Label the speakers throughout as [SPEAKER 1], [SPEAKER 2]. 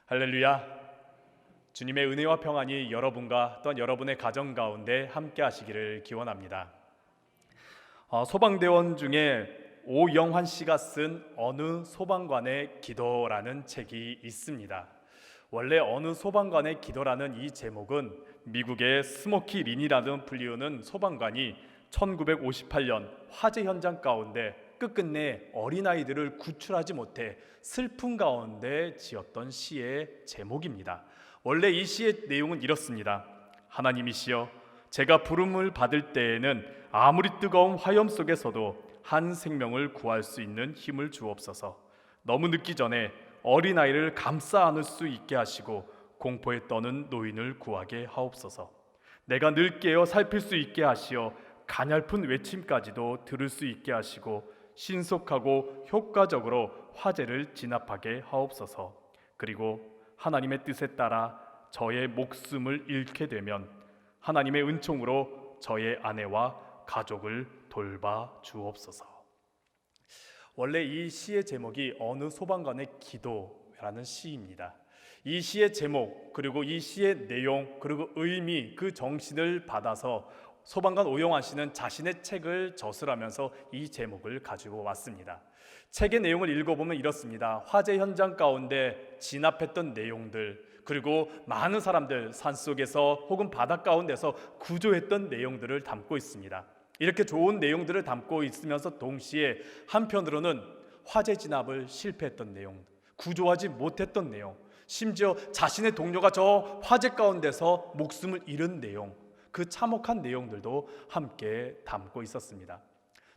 [SPEAKER 1] 할렐루야. 주님의 은혜와 평안이 여러분과 또한 여러분의 가정 가운데 함께 하시기를 기원합니다. 소방대원 중에 오영환 씨가 쓴 어느 소방관의 기도라는 책이 있습니다. 원래 어느 소방관의 기도라는 이 제목은 미국의 스모키 린이라는 불리우는 소방관이 1958년 화재 현장 가운데 끝끝내 어린아이들을 구출하지 못해 슬픔 가운데 지었던 시의 제목입니다. 원래 이 시의 내용은 이렇습니다. 하나님이시여, 제가 부름을 받을 때에는 아무리 뜨거운 화염 속에서도 한 생명을 구할 수 있는 힘을 주옵소서. 너무 늦기 전에 어린아이를 감싸 안을 수 있게 하시고 공포에 떠는 노인을 구하게 하옵소서. 내가 늘 깨어 살필 수 있게 하시어 가냘픈 외침까지도 들을 수 있게 하시고 신속하고 효과적으로 화재를 진압하게 하옵소서. 그리고 하나님의 뜻에 따라 저의 목숨을 잃게 되면 하나님의 은총으로 저의 아내와 가족을 돌봐 주옵소서. 원래 이 시의 제목이 어느 소방관의 기도라는 시입니다. 이 시의 제목, 그리고 이 시의 내용, 그리고 의미, 그 정신을 받아서 소방관 오영환 씨는 자신의 책을 저술하면서 이 제목을 가지고 왔습니다. 책의 내용을 읽어보면 이렇습니다. 화재 현장 가운데 진압했던 내용들, 그리고 많은 사람들 산속에서 혹은 바다 가운데서 구조했던 내용들을 담고 있습니다. 이렇게 좋은 내용들을 담고 있으면서 동시에 한편으로는 화재 진압을 실패했던 내용, 구조하지 못했던 내용, 심지어 자신의 동료가 저 화재 가운데서 목숨을 잃은 내용, 그 참혹한 내용들도 함께 담고 있었습니다.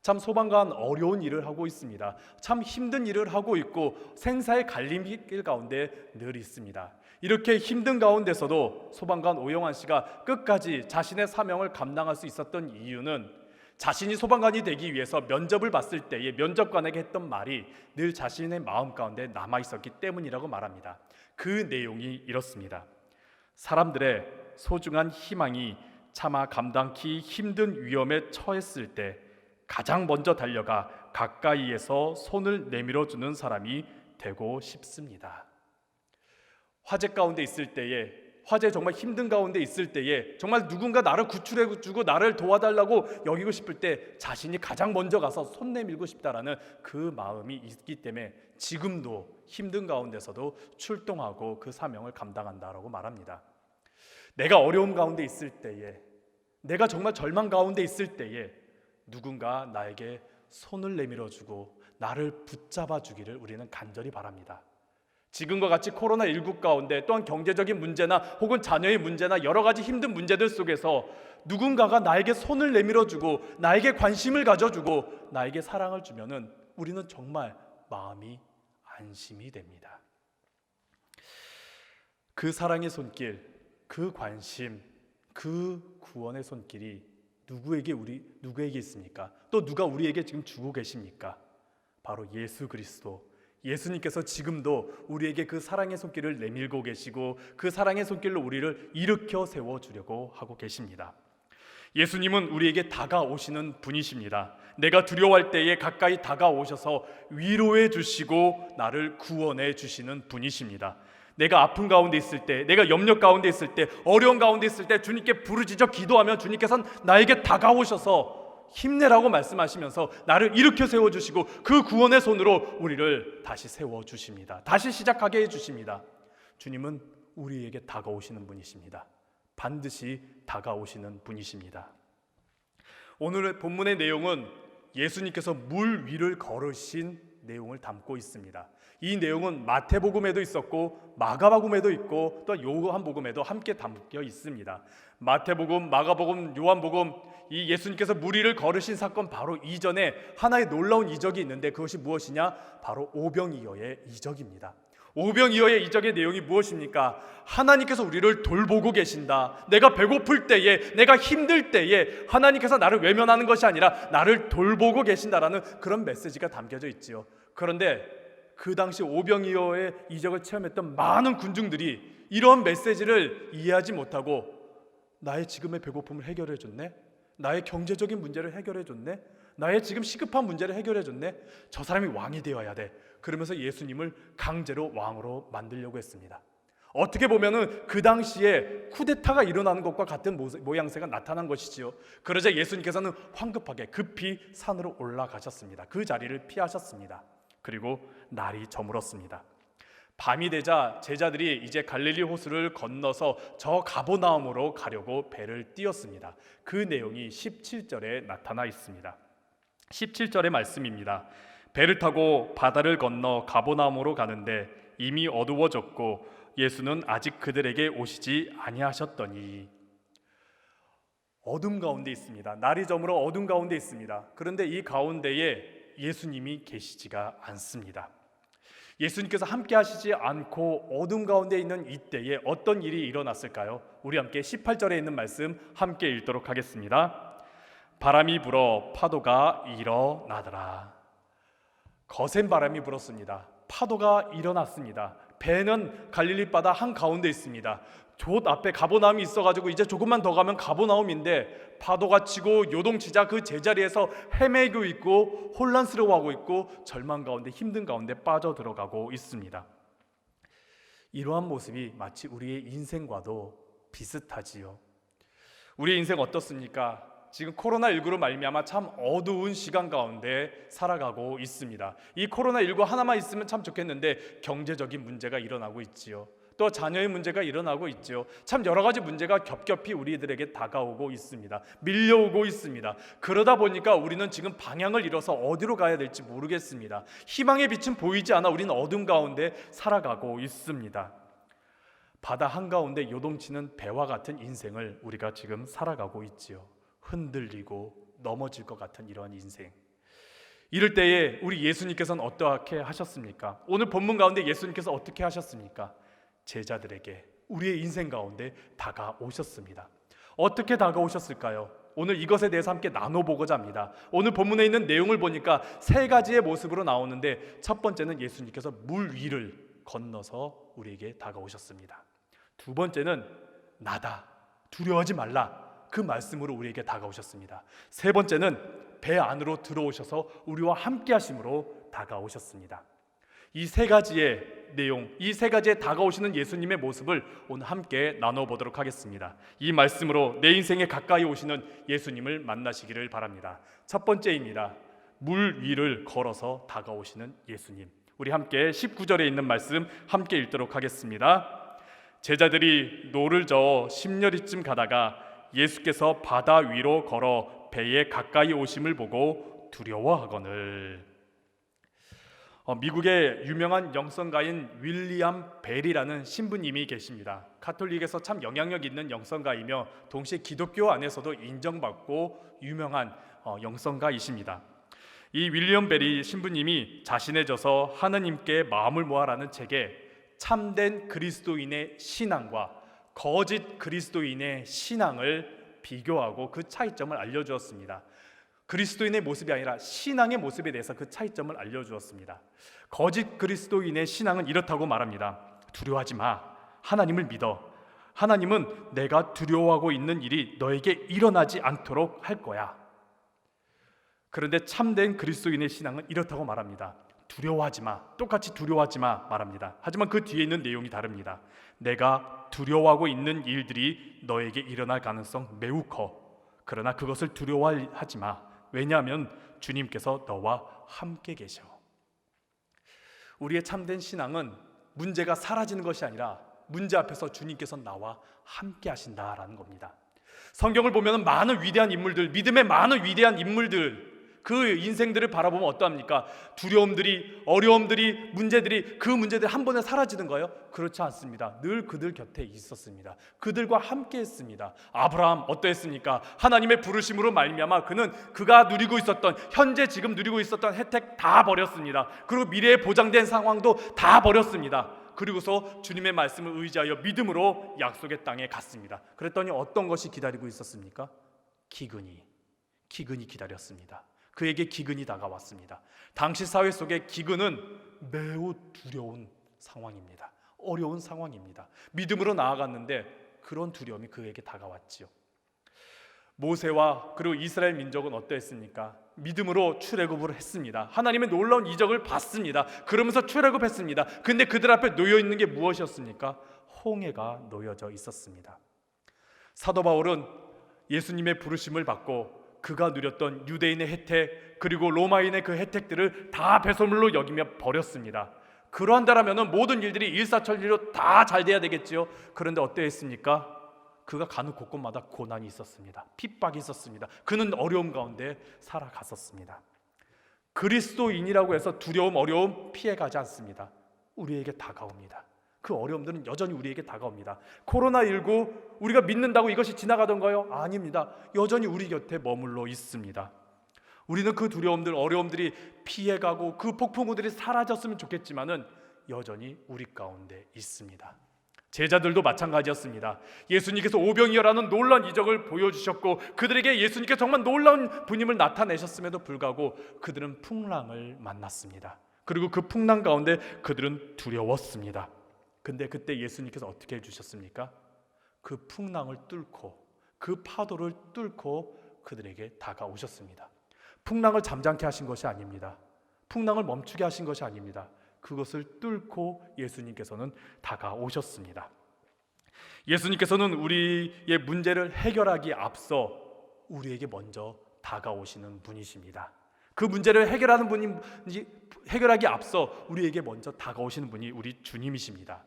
[SPEAKER 1] 참 소방관 어려운 일을 하고 있습니다. 참 힘든 일을 하고 있고 생사의 갈림길 가운데 늘 있습니다. 이렇게 힘든 가운데서도 소방관 오영환 씨가 끝까지 자신의 사명을 감당할 수 있었던 이유는 자신이 소방관이 되기 위해서 면접을 봤을 때에 면접관에게 했던 말이 늘 자신의 마음 가운데 남아있었기 때문이라고 말합니다. 그 내용이 이렇습니다. 사람들의 소중한 희망이 차마 감당기 힘든 위험에 처했을 때 가장 먼저 달려가 가까이에서 손을 내밀어주는 사람이 되고 싶습니다. 화재 가운데 있을 때에, 화재 정말 힘든 가운데 있을 때에 정말 누군가 나를 구출해주고 나를 도와달라고 여기고 싶을 때 자신이 가장 먼저 가서 손 내밀고 싶다라는 그 마음이 있기 때문에 지금도 힘든 가운데서도 출동하고 그 사명을 감당한다라고 말합니다. 내가 어려움 가운데 있을 때에, 내가 정말 절망 가운데 있을 때에 누군가 나에게 손을 내밀어주고 나를 붙잡아 주기를 우리는 간절히 바랍니다. 지금과 같이 코로나19 가운데 또한 경제적인 문제나 혹은 자녀의 문제나 여러 가지 힘든 문제들 속에서 누군가가 나에게 손을 내밀어주고 나에게 관심을 가져주고 나에게 사랑을 주면은 우리는 정말 마음이 안심이 됩니다. 그 사랑의 손길, 그 관심, 그 구원의 손길이 누구에게 있습니까? 또 누가 우리에게 지금 주고 계십니까? 바로 예수 그리스도. 예수님께서 지금도 우리에게 그 사랑의 손길을 내밀고 계시고 그 사랑의 손길로 우리를 일으켜 세워주려고 하고 계십니다. 예수님은 우리에게 다가오시는 분이십니다. 내가 두려워할 때에 가까이 다가오셔서 위로해 주시고 나를 구원해 주시는 분이십니다. 내가 아픈 가운데 있을 때, 내가 염려 가운데 있을 때, 어려운 가운데 있을 때 주님께 부르짖어 기도하면 주님께서는 나에게 다가오셔서 힘내라고 말씀하시면서 나를 일으켜 세워주시고 그 구원의 손으로 우리를 다시 세워주십니다. 다시 시작하게 해주십니다. 주님은 우리에게 다가오시는 분이십니다. 반드시 다가오시는 분이십니다. 오늘의 본문의 내용은 예수님께서 물 위를 걸으신 내용을 담고 있습니다. 이 내용은 마태복음에도 있었고 마가복음에도 있고 또 요한복음에도 함께 담겨 있습니다. 마태복음, 마가복음, 요한복음, 이 예수님께서 물 위를 걸으신 사건 바로 이전에 하나의 놀라운 이적이 있는데 그것이 무엇이냐? 바로 오병이어의 이적입니다. 오병이어의 이적의 내용이 무엇입니까? 하나님께서 우리를 돌보고 계신다. 내가 배고플 때에, 내가 힘들 때에 하나님께서 나를 외면하는 것이 아니라 나를 돌보고 계신다라는 그런 메시지가 담겨져 있지요. 그런데 그 당시 오병이어의 이적을 체험했던 많은 군중들이 이런 메시지를 이해하지 못하고 나의 지금의 배고픔을 해결해 줬네? 나의 경제적인 문제를 해결해 줬네? 나의 지금 시급한 문제를 해결해 줬네? 저 사람이 왕이 되어야 돼. 그러면서 예수님을 강제로 왕으로 만들려고 했습니다. 어떻게 보면은 그 당시에 쿠데타가 일어나는 것과 같은 모양새가 나타난 것이지요. 그러자 예수님께서는 황급하게 급히 산으로 올라가셨습니다. 그 자리를 피하셨습니다. 그리고 날이 저물었습니다. 밤이 되자 제자들이 이제 갈릴리 호수를 건너서 저 가버나움으로 가려고 배를 띄웠습니다. 그 내용이 17절에 나타나 있습니다. 17절의 말씀입니다. 배를 타고 바다를 건너 가버나움으로 가는데 이미 어두워졌고 예수는 아직 그들에게 오시지 아니하셨더니. 어둠 가운데 있습니다. 날이 저물어 어둠 가운데 있습니다. 그런데 이 가운데에 예수님이 계시지가 않습니다. 예수님께서 함께 하시지 않고 어둠 가운데 있는 이때에 어떤 일이 일어났을까요? 우리 함께 18절에 있는 말씀 함께 읽도록 하겠습니다. 바람이 불어 파도가 일어나더라. 거센 바람이 불었습니다. 파도가 일어났습니다. 배는 갈릴리 바다 한가운데 있습니다. 저 앞에 가버나움이 있어가지고 이제 조금만 더 가면 가버나움인데 파도가 치고 요동치자 그 제자리에서 헤매고 있고 혼란스러워하고 있고 절망 가운데 힘든 가운데 빠져들어가고 있습니다. 이러한 모습이 마치 우리의 인생과도 비슷하지요. 우리의 인생 어떻습니까? 지금 코로나19로 말미암아 참 어두운 시간 가운데 살아가고 있습니다. 이 코로나19 하나만 있으면 참 좋겠는데 경제적인 문제가 일어나고 있지요. 또 자녀의 문제가 일어나고 있지요. 참 여러 가지 문제가 겹겹이 우리들에게 다가오고 있습니다. 밀려오고 있습니다. 그러다 보니까 우리는 지금 방향을 잃어서 어디로 가야 될지 모르겠습니다. 희망의 빛은 보이지 않아 우리는 어둠 가운데 살아가고 있습니다. 바다 한가운데 요동치는 배와 같은 인생을 우리가 지금 살아가고 있지요. 흔들리고 넘어질 것 같은 이러한 인생. 이럴 때에 우리 예수님께서는 어떻게 하셨습니까? 오늘 본문 가운데 예수님께서 어떻게 하셨습니까? 제자들에게 우리의 인생 가운데 다가오셨습니다. 어떻게 다가오셨을까요? 오늘 이것에 대해서 함께 나눠보고자 합니다. 오늘 본문에 있는 내용을 보니까 세 가지의 모습으로 나오는데 첫 번째는 예수님께서 물 위를 건너서 우리에게 다가오셨습니다. 두 번째는 나다, 두려워하지 말라, 그 말씀으로 우리에게 다가오셨습니다. 세 번째는 배 안으로 들어오셔서 우리와 함께 하심으로 다가오셨습니다. 이 세 가지의 내용, 이 세 가지의 다가오시는 예수님의 모습을 오늘 함께 나눠보도록 하겠습니다. 이 말씀으로 내 인생에 가까이 오시는 예수님을 만나시기를 바랍니다. 첫 번째입니다. 물 위를 걸어서 다가오시는 예수님. 우리 함께 19절에 있는 말씀 함께 읽도록 하겠습니다. 제자들이 노를 저어 십여리쯤 가다가 예수께서 바다 위로 걸어 배에 가까이 오심을 보고 두려워하거늘. 미국의 유명한 영성가인 윌리엄 벨이라는 신부님이 계십니다. 가톨릭에서 참 영향력 있는 영성가이며 동시에 기독교 안에서도 인정받고 유명한 영성가이십니다. 이 윌리엄 벨이 신부님이 자신의 저서 하느님께 마음을 모아라는 책에 참된 그리스도인의 신앙과 거짓 그리스도인의 신앙을 비교하고 그 차이점을 알려주었습니다. 그리스도인의 모습이 아니라 신앙의 모습에 대해서 그 차이점을 알려주었습니다. 거짓 그리스도인의 신앙은 이렇다고 말합니다. 두려워하지 마. 하나님을 믿어. 하나님은 내가 두려워하고 있는 일이 너에게 일어나지 않도록 할 거야. 그런데 참된 그리스도인의 신앙은 이렇다고 말합니다. 두려워하지 마. 똑같이 두려워하지 마 말합니다. 하지만 그 뒤에 있는 내용이 다릅니다. 내가 두려워하고 있는 일들이 너에게 일어날 가능성 매우 커. 그러나 그것을 두려워하지 마. 왜냐하면 주님께서 너와 함께 계셔. 우리의 참된 신앙은 문제가 사라지는 것이 아니라 문제 앞에서 주님께서 나와 함께 하신다라는 겁니다. 성경을 보면 많은 위대한 인물들, 믿음의 많은 위대한 인물들, 그 인생들을 바라보면 어떠합니까? 두려움들이, 어려움들이, 문제들이, 그 문제들이 한 번에 사라지는 거예요? 그렇지 않습니다. 늘 그들 곁에 있었습니다. 그들과 함께 했습니다. 아브라함 어떠했습니까? 하나님의 부르심으로 말미암아 그는 그가 누리고 있었던, 현재 지금 누리고 있었던 혜택 다 버렸습니다. 그리고 미래에 보장된 상황도 다 버렸습니다. 그리고서 주님의 말씀을 의지하여 믿음으로 약속의 땅에 갔습니다. 그랬더니 어떤 것이 기다리고 있었습니까? 기근이 기다렸습니다. 그에게 기근이 다가왔습니다. 당시 사회 속의 기근은 매우 두려운 상황입니다. 어려운 상황입니다. 믿음으로 나아갔는데 그런 두려움이 그에게 다가왔지요. 모세와 그리고 이스라엘 민족은 어떠했습니까? 믿음으로 출애굽을 했습니다. 하나님의 놀라운 이적을 봤습니다. 그러면서 출애굽했습니다. 근데 그들 앞에 놓여 있는 게 무엇이었습니까? 홍해가 놓여져 있었습니다. 사도 바울은 예수님의 부르심을 받고 그가 누렸던 유대인의 혜택 그리고 로마인의 그 혜택들을 다 배설물로 여기며 버렸습니다. 그러한다라면 모든 일들이 일사천리로 다 잘 돼야 되겠지요. 그런데 어떠했습니까? 그가 가는 곳곳마다 고난이 있었습니다. 핍박이 있었습니다. 그는 어려움 가운데 살아갔었습니다. 그리스도인이라고 해서 두려움, 어려움 피해가지 않습니다. 우리에게 다가옵니다. 그 어려움들은 여전히 우리에게 다가옵니다. 코로나19 우리가 믿는다고 이것이 지나가던가요? 아닙니다. 여전히 우리 곁에 머물러 있습니다. 우리는 그 두려움들, 어려움들이 피해가고 그 폭풍우들이 사라졌으면 좋겠지만은 여전히 우리 가운데 있습니다. 제자들도 마찬가지였습니다. 예수님께서 오병이어라는 놀라운 이적을 보여주셨고 그들에게 예수님께서 정말 놀라운 분임을 나타내셨음에도 불구하고 그들은 풍랑을 만났습니다. 그리고 그 풍랑 가운데 그들은 두려웠습니다. 근데 그때 예수님께서 어떻게 해주셨습니까? 그 풍랑을 뚫고 그 파도를 뚫고 그들에게 다가오셨습니다. 풍랑을 잠잠케 하신 것이 아닙니다. 풍랑을 멈추게 하신 것이 아닙니다. 그것을 뚫고 예수님께서는 다가오셨습니다. 예수님께서는 우리의 문제를 해결하기에 앞서 우리에게 먼저 다가오시는 분이십니다. 그 문제를 해결하기 앞서 우리에게 먼저 다가오시는 분이 우리 주님이십니다.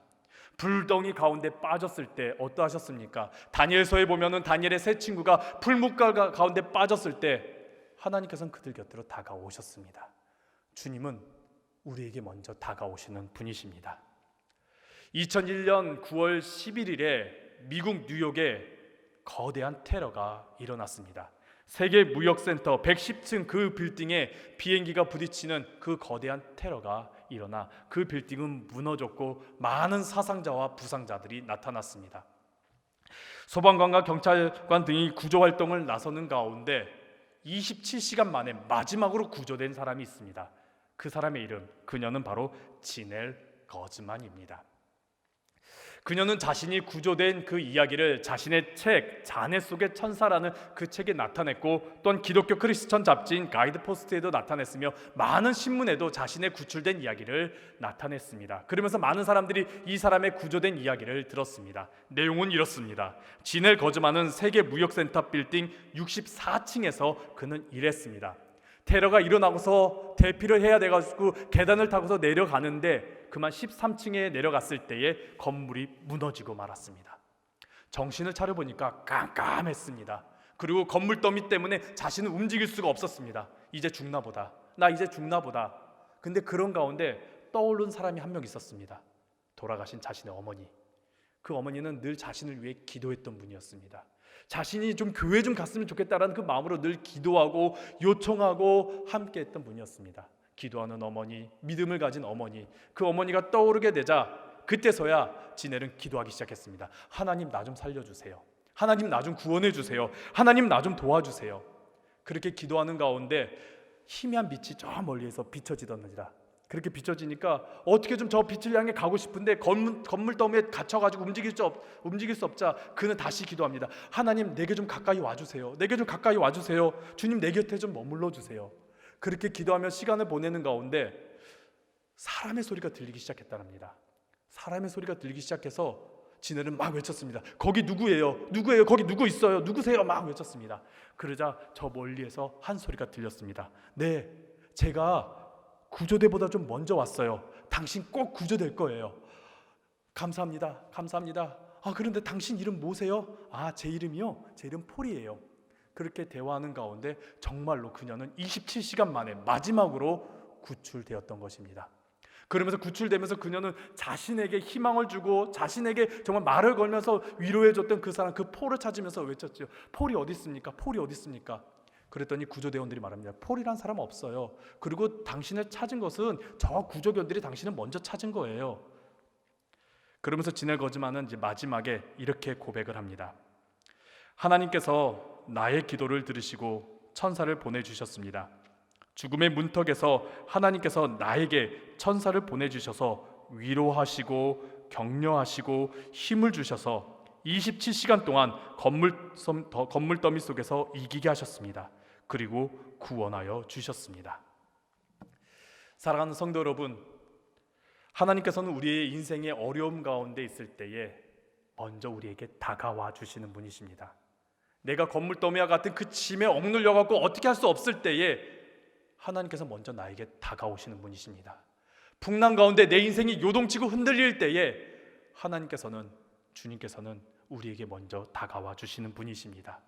[SPEAKER 1] 불덩이 가운데 빠졌을 때 어떠하셨습니까? 다니엘서에 보면은 다니엘의 세 친구가 풀무갈 가운데 빠졌을 때 하나님께서는 그들 곁으로 다가오셨습니다. 주님은 우리에게 먼저 다가오시는 분이십니다. 2001년 9월 11일에 미국 뉴욕에 거대한 테러가 일어났습니다. 세계 무역센터 110층 그 빌딩에 비행기가 부딪히는 그 거대한 테러가 일어나 그 빌딩은 무너졌고 많은 사상자와 부상자들이 나타났습니다. 소방관과 경찰관 등이 구조활동을 나서는 가운데 27시간 만에 마지막으로 구조된 사람이 있습니다. 그 사람의 이름, 그녀는 바로 지넬 거즈만입니다. 그녀는 자신이 구조된 그 이야기를 자신의 책 자네 속의 천사라는 그 책에 나타냈고 또한 기독교 크리스천 잡지인 가이드포스트에도 나타냈으며 많은 신문에도 자신의 구출된 이야기를 나타냈습니다. 그러면서 많은 사람들이 이 사람의 구조된 이야기를 들었습니다. 내용은 이렇습니다. 지넬 거즈만은 세계 무역센터 빌딩 64층에서 그는 일했습니다. 테러가 일어나고서 대피를 해야 돼가지고 계단을 타고서 내려가는데 그만 13층에 내려갔을 때에 건물이 무너지고 말았습니다. 정신을 차려보니까 깜깜했습니다. 그리고 건물 더미 때문에 자신은 움직일 수가 없었습니다. 이제 죽나 보다. 나 이제 죽나 보다. 근데 그런 가운데 떠오른 사람이 한 명 있었습니다. 돌아가신 자신의 어머니. 그 어머니는 늘 자신을 위해 기도했던 분이었습니다. 자신이 좀 교회 좀 갔으면 좋겠다라는 그 마음으로 늘 기도하고 요청하고 함께했던 분이었습니다. 기도하는 어머니, 믿음을 가진 어머니, 그 어머니가 떠오르게 되자 그때서야 지넬은 기도하기 시작했습니다. 하나님 나 좀 살려주세요. 하나님 나 좀 구원해 주세요. 하나님 나 좀 도와주세요. 그렇게 기도하는 가운데 희미한 빛이 저 멀리에서 비춰지더니라. 그렇게 비춰지니까 어떻게 좀 저 빛을 향해 가고 싶은데 건물 더미에 갇혀가지고 움직일 수 없자 그는 다시 기도합니다. 하나님 내게 좀 가까이 와주세요. 내게 좀 가까이 와주세요. 주님 내 곁에 좀 머물러 주세요. 그렇게 기도하며 시간을 보내는 가운데 사람의 소리가 들리기 시작했답니다. 사람의 소리가 들리기 시작해서 지넬은 막 외쳤습니다. 거기 누구예요? 누구예요? 거기 누구 있어요? 누구세요? 막 외쳤습니다. 그러자 저 멀리에서 한 소리가 들렸습니다. 네, 제가 구조대보다 좀 먼저 왔어요. 당신 꼭 구조될 거예요. 감사합니다. 감사합니다. 그런데 당신 이름 뭐세요? 제 이름이요? 제 이름 폴이에요. 그렇게 대화하는 가운데 정말로 그녀는 27시간 만에 마지막으로 구출되었던 것입니다. 그러면서 구출되면서 그녀는 자신에게 희망을 주고 자신에게 정말 말을 걸면서 위로해줬던 그 사람, 그 폴을 찾으면서 외쳤죠. 폴이 어디 있습니까? 폴이 어디 있습니까? 그랬더니 구조대원들이 말합니다. 폴이란 사람 없어요. 그리고 당신을 찾은 것은 저 구조견들이 당신을 먼저 찾은 거예요. 그러면서 지넬 거즈만은 이제 마지막에 이렇게 고백을 합니다. 하나님께서 나의 기도를 들으시고 천사를 보내주셨습니다. 죽음의 문턱에서 하나님께서 나에게 천사를 보내주셔서 위로하시고 격려하시고 힘을 주셔서 27시간 동안 건물 더미 속에서 이기게 하셨습니다. 그리고 구원하여 주셨습니다. 사랑하는 성도 여러분, 하나님께서는 우리의 인생의 어려움 가운데 있을 때에 먼저 우리에게 다가와 주시는 분이십니다. 내가 건물 더미와 같은 그 짐에 억눌려 갖고 어떻게 할 수 없을 때에 하나님께서 먼저 나에게 다가오시는 분이십니다. 풍랑 가운데 내 인생이 요동치고 흔들릴 때에 주님께서는 우리에게 먼저 다가와 주시는 분이십니다.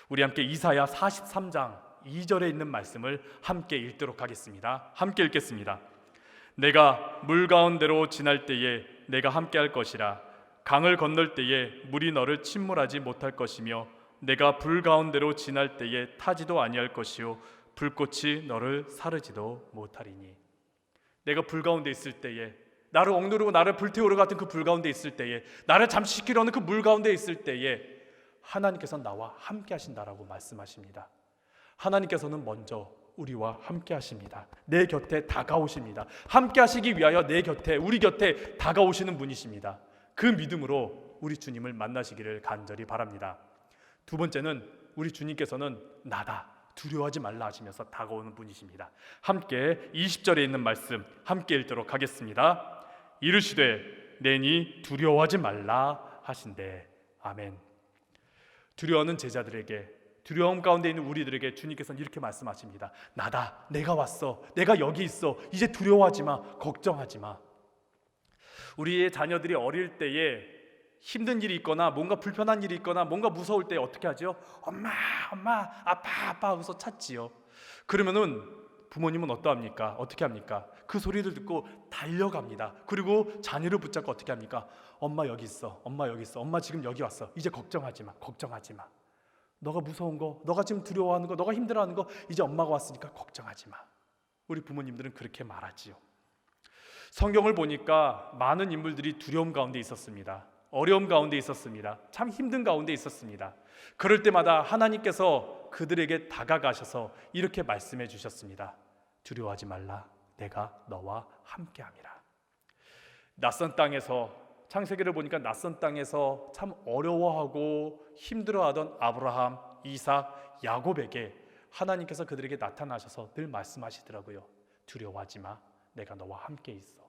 [SPEAKER 1] 우리 함께 이사야 43장 2절에 있는 말씀을 함께 읽도록 하겠습니다. 함께 읽겠습니다. 내가 물 가운데로 지날 때에 내가 함께 할 것이라. 강을 건널 때에 물이 너를 침몰하지 못할 것이며 내가 불 가운데로 지날 때에 타지도 아니할 것이요 불꽃이 너를 사르지도 못하리니. 내가 불 가운데 있을 때에, 나를 억누르고 나를 불태우려 같은 그 불 가운데 있을 때에, 나를 잠식시키려는 그 물 가운데 있을 때에 하나님께서 나와 함께 하신다라고 말씀하십니다. 하나님께서는 먼저 우리와 함께 하십니다. 내 곁에 다가오십니다. 함께 하시기 위하여 우리 곁에 다가오시는 분이십니다. 그 믿음으로 우리 주님을 만나시기를 간절히 바랍니다. 두 번째는 우리 주님께서는 나다, 두려워하지 말라 하시면서 다가오는 분이십니다. 함께 20절에 있는 말씀 함께 읽도록 하겠습니다. 이르시되 내니 두려워하지 말라 하신대. 아멘. 두려워하는 제자들에게, 두려움 가운데 있는 우리들에게 주님께서는 이렇게 말씀하십니다. 나다, 내가 왔어, 내가 여기 있어, 이제 두려워하지 마, 걱정하지 마. 우리의 자녀들이 어릴 때에 힘든 일이 있거나 뭔가 불편한 일이 있거나 뭔가 무서울 때 어떻게 하죠? 엄마, 아빠 하고서 찾지요. 그러면은 부모님은 어떻게 합니까? 그 소리를 듣고 달려갑니다. 그리고 자녀를 붙잡고 어떻게 합니까? 엄마 여기 있어, 엄마 지금 여기 왔어, 이제 걱정하지 마. 너가 무서운 거, 너가 지금 두려워하는 거, 너가 힘들어하는 거 이제 엄마가 왔으니까 걱정하지 마. 우리 부모님들은 그렇게 말하지요. 성경을 보니까 많은 인물들이 두려움 가운데 있었습니다. 어려움 가운데 있었습니다. 참 힘든 가운데 있었습니다. 그럴 때마다 하나님께서 그들에게 다가가셔서 이렇게 말씀해 주셨습니다. 두려워하지 말라, 내가 너와 함께함이라. 낯선 땅에서, 창세기를 보니까 낯선 땅에서 참 어려워하고 힘들어하던 아브라함, 이삭, 야곱에게 하나님께서 그들에게 나타나셔서 늘 말씀하시더라고요. 두려워하지 마, 내가 너와 함께 있어.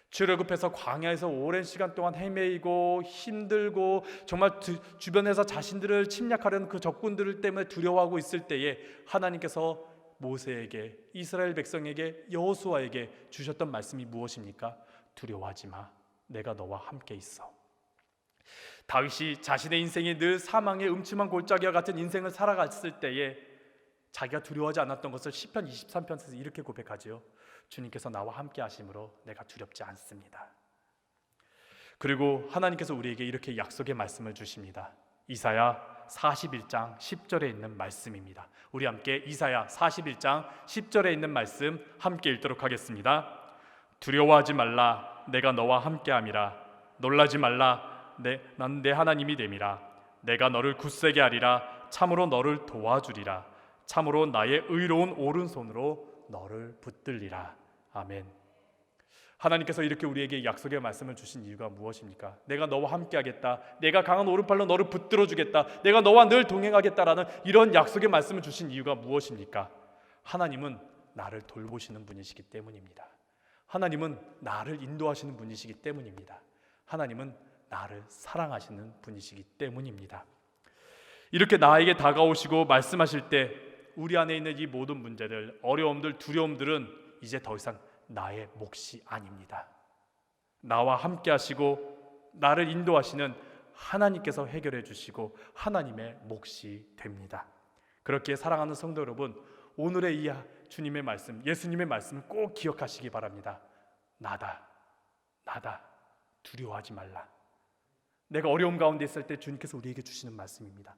[SPEAKER 1] 출애굽해서 광야에서 오랜 시간 동안 헤매이고 힘들고 정말 주변에서 자신들을 침략하려는 그 적군들 때문에 두려워하고 있을 때에 하나님께서 모세에게, 이스라엘 백성에게, 여호수아에게 주셨던 말씀이 무엇입니까? 두려워하지 마, 내가 너와 함께 있어. 다윗이 자신의 인생이 늘 사망의 음침한 골짜기와 같은 인생을 살아갔을 때에 자기가 두려워하지 않았던 것을 시편 23편에서 이렇게 고백하지요. 주님께서 나와 함께 하심으로 내가 두렵지 않습니다. 그리고 하나님께서 우리에게 이렇게 약속의 말씀을 주십니다. 이사야 41장 10절에 있는 말씀입니다. 우리 함께 이사야 41장 10절에 있는 말씀 함께 읽도록 하겠습니다. 두려워하지 말라, 내가 너와 함께함이라. 놀라지 말라, 난 내 하나님이 됨이라. 내가 너를 굳세게 하리라. 참으로 너를 도와주리라. 참으로 나의 의로운 오른손으로 너를 붙들리라. 아멘. 하나님께서 이렇게 우리에게 약속의 말씀을 주신 이유가 무엇입니까? 내가 너와 함께 하겠다, 내가 강한 오른팔로 너를 붙들어 주겠다, 내가 너와 늘 동행하겠다라는 이런 약속의 말씀을 주신 이유가 무엇입니까? 하나님은 나를 돌보시는 분이시기 때문입니다. 하나님은 나를 인도하시는 분이시기 때문입니다. 하나님은 나를 사랑하시는 분이시기 때문입니다. 이렇게 나에게 다가오시고 말씀하실 때 우리 안에 있는 이 모든 문제들, 어려움들, 두려움들은 이제 더 이상 나의 몫이 아닙니다. 나와 함께 하시고 나를 인도하시는 하나님께서 해결해 주시고 하나님의 몫이 됩니다. 그렇게 사랑하는 성도 여러분, 오늘의 이 주님의 말씀, 예수님의 말씀을 꼭 기억하시기 바랍니다. 나다, 두려워하지 말라. 내가 어려움 가운데 있을 때 주님께서 우리에게 주시는 말씀입니다.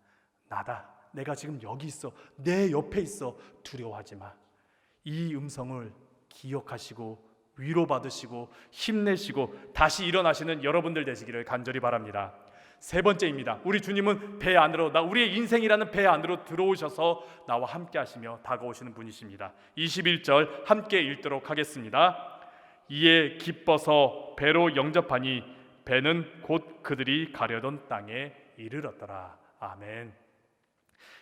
[SPEAKER 1] 나다, 내가 지금 여기 있어, 내 옆에 있어, 두려워하지 마. 이 음성을 기억하시고 위로받으시고 힘내시고 다시 일어나시는 여러분들 되시기를 간절히 바랍니다. 세 번째입니다. 우리 주님은 배 안으로, 우리의 인생이라는 배 안으로 들어오셔서 나와 함께 하시며 다가오시는 분이십니다. 21절 함께 읽도록 하겠습니다. 이에 기뻐서 배로 영접하니 배는 곧 그들이 가려던 땅에 이르렀더라. 아멘.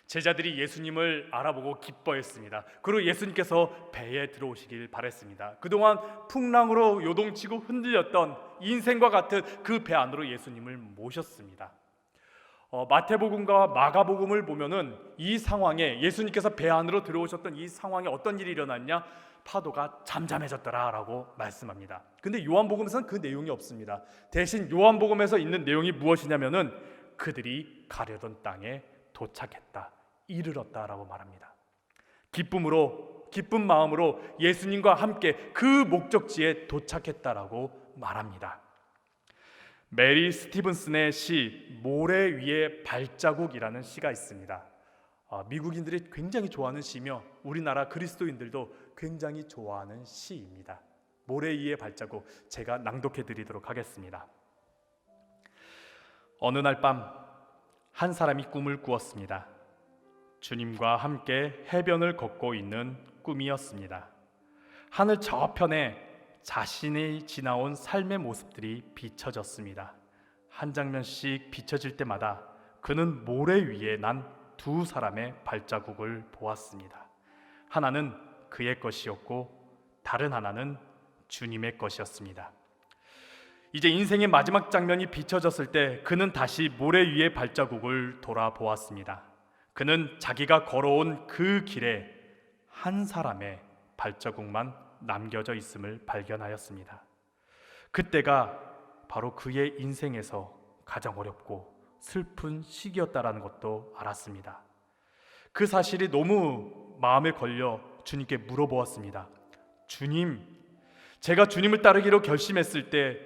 [SPEAKER 1] 제자들이 예수님을 알아보고 기뻐했습니다. 그리고 예수님께서 배에 들어오시길 바랬습니다. 그동안 풍랑으로 요동치고 흔들렸던 인생과 같은 그 배 안으로 예수님을 모셨습니다. 마태복음과 마가복음을 보면은 이 상황에 예수님께서 배 안으로 들어오셨던 이 상황에 어떤 일이 일어났냐? 파도가 잠잠해졌더라라고 말씀합니다. 근데 요한복음에서는 그 내용이 없습니다. 대신 요한복음에서 있는 내용이 무엇이냐면은 그들이 가려던 땅에 도착했다, 이르렀다라고 말합니다. 기쁜 마음으로 예수님과 함께 그 목적지에 도착했다라고 말합니다. 메리 스티븐슨의 시 모래 위의 발자국이라는 시가 있습니다. 미국인들이 굉장히 좋아하는 시며 우리나라 그리스도인들도 굉장히 좋아하는 시입니다. 모래 위의 발자국, 제가 낭독해 드리도록 하겠습니다. 어느 날 밤 한 사람이 꿈을 꾸었습니다. 주님과 함께 해변을 걷고 있는 꿈이었습니다. 하늘 저편에 자신이 지나온 삶의 모습들이 비춰졌습니다. 한 장면씩 비춰질 때마다 그는 모래 위에 난 두 사람의 발자국을 보았습니다. 하나는 그의 것이었고 다른 하나는 주님의 것이었습니다. 이제 인생의 마지막 장면이 비춰졌을 때 그는 다시 모래 위의 발자국을 돌아보았습니다. 그는 자기가 걸어온 그 길에 한 사람의 발자국만 남겨져 있음을 발견하였습니다. 그때가 바로 그의 인생에서 가장 어렵고 슬픈 시기였다라는 것도 알았습니다. 그 사실이 너무 마음에 걸려 주님께 물어보았습니다. 주님, 제가 주님을 따르기로 결심했을 때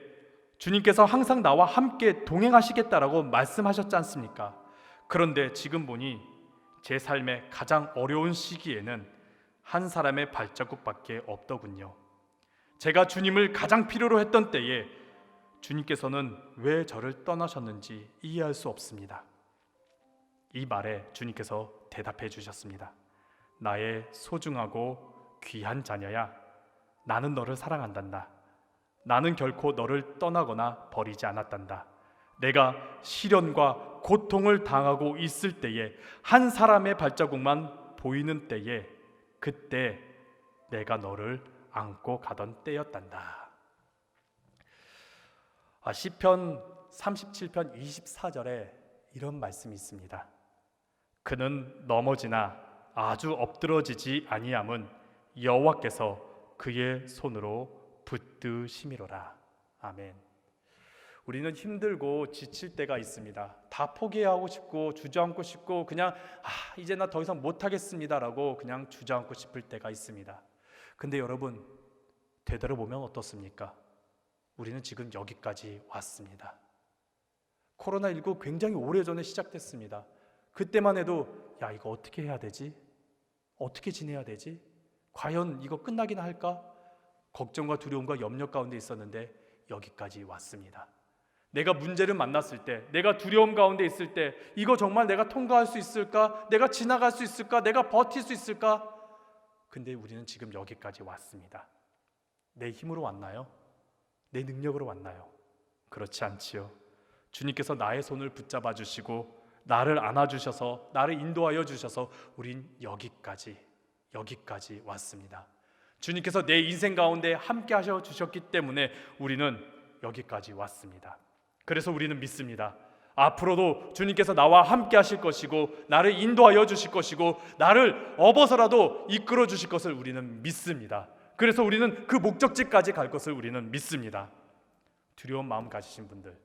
[SPEAKER 1] 주님께서 항상 나와 함께 동행하시겠다라고 말씀하셨지 않습니까? 그런데 지금 보니 제 삶의 가장 어려운 시기에는 한 사람의 발자국밖에 없더군요. 제가 주님을 가장 필요로 했던 때에 주님께서는 왜 저를 떠나셨는지 이해할 수 없습니다. 이 말에 주님께서 대답해 주셨습니다. 나의 소중하고 귀한 자녀야, 나는 너를 사랑한단다. 나는 결코 너를 떠나거나 버리지 않았단다. 내가 시련과 고통을 당하고 있을 때에 한 사람의 발자국만 보이는 때에 그때 내가 너를 안고 가던 때였단다. 시편 37편 24절에 이런 말씀이 있습니다. 그는 넘어지나 아주 엎드러지지 아니함은 여호와께서 그의 손으로 붙드심이로라. 아멘. 우리는 힘들고 지칠 때가 있습니다. 다 포기하고 싶고 주저앉고 싶고 그냥 이제 나 더 이상 못하겠습니다라고 그냥 주저앉고 싶을 때가 있습니다. 근데 여러분, 되돌아보면 어떻습니까? 우리는 지금 여기까지 왔습니다. 코로나19 굉장히 오래전에 시작됐습니다. 그때만 해도 이거 어떻게 해야 되지? 어떻게 지내야 되지? 과연 이거 끝나긴 할까? 걱정과 두려움과 염려 가운데 있었는데 여기까지 왔습니다. 내가 문제를 만났을 때, 내가 두려움 가운데 있을 때 이거 정말 내가 통과할 수 있을까? 내가 지나갈 수 있을까? 내가 버틸 수 있을까? 근데 우리는 지금 여기까지 왔습니다. 내 힘으로 왔나요? 내 능력으로 왔나요? 그렇지 않지요. 주님께서 나의 손을 붙잡아 주시고 나를 안아주셔서 나를 인도하여 주셔서 우린 여기까지 왔습니다. 주님께서 내 인생 가운데 함께 하셔 주셨기 때문에 우리는 여기까지 왔습니다. 그래서 우리는 믿습니다. 앞으로도 주님께서 나와 함께 하실 것이고 나를 인도하여 주실 것이고 나를 업어서라도 이끌어 주실 것을 우리는 믿습니다. 그래서 우리는 그 목적지까지 갈 것을 우리는 믿습니다. 두려운 마음 가지신 분들,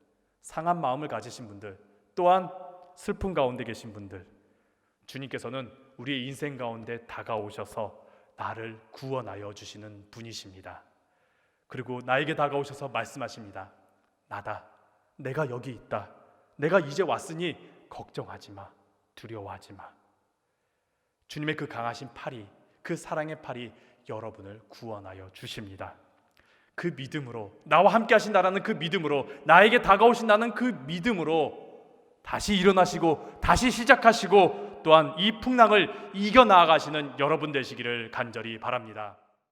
[SPEAKER 1] 상한 마음을 가지신 분들, 또한 슬픔 가운데 계신 분들, 주님께서는 우리의 인생 가운데 다가오셔서 나를 구원하여 주시는 분이십니다. 그리고 나에게 다가오셔서 말씀하십니다. 나다. 내가 여기 있다. 내가 이제 왔으니 걱정하지 마. 두려워하지 마. 주님의 그 강하신 팔이, 그 사랑의 팔이 여러분을 구원하여 주십니다. 그 믿음으로, 나와 함께 하신다라는 그 믿음으로, 나에게 다가오신다는 그 믿음으로 다시 일어나시고 다시 시작하시고 또한 이 풍랑을 이겨나가시는 여러분 되시기를 간절히 바랍니다.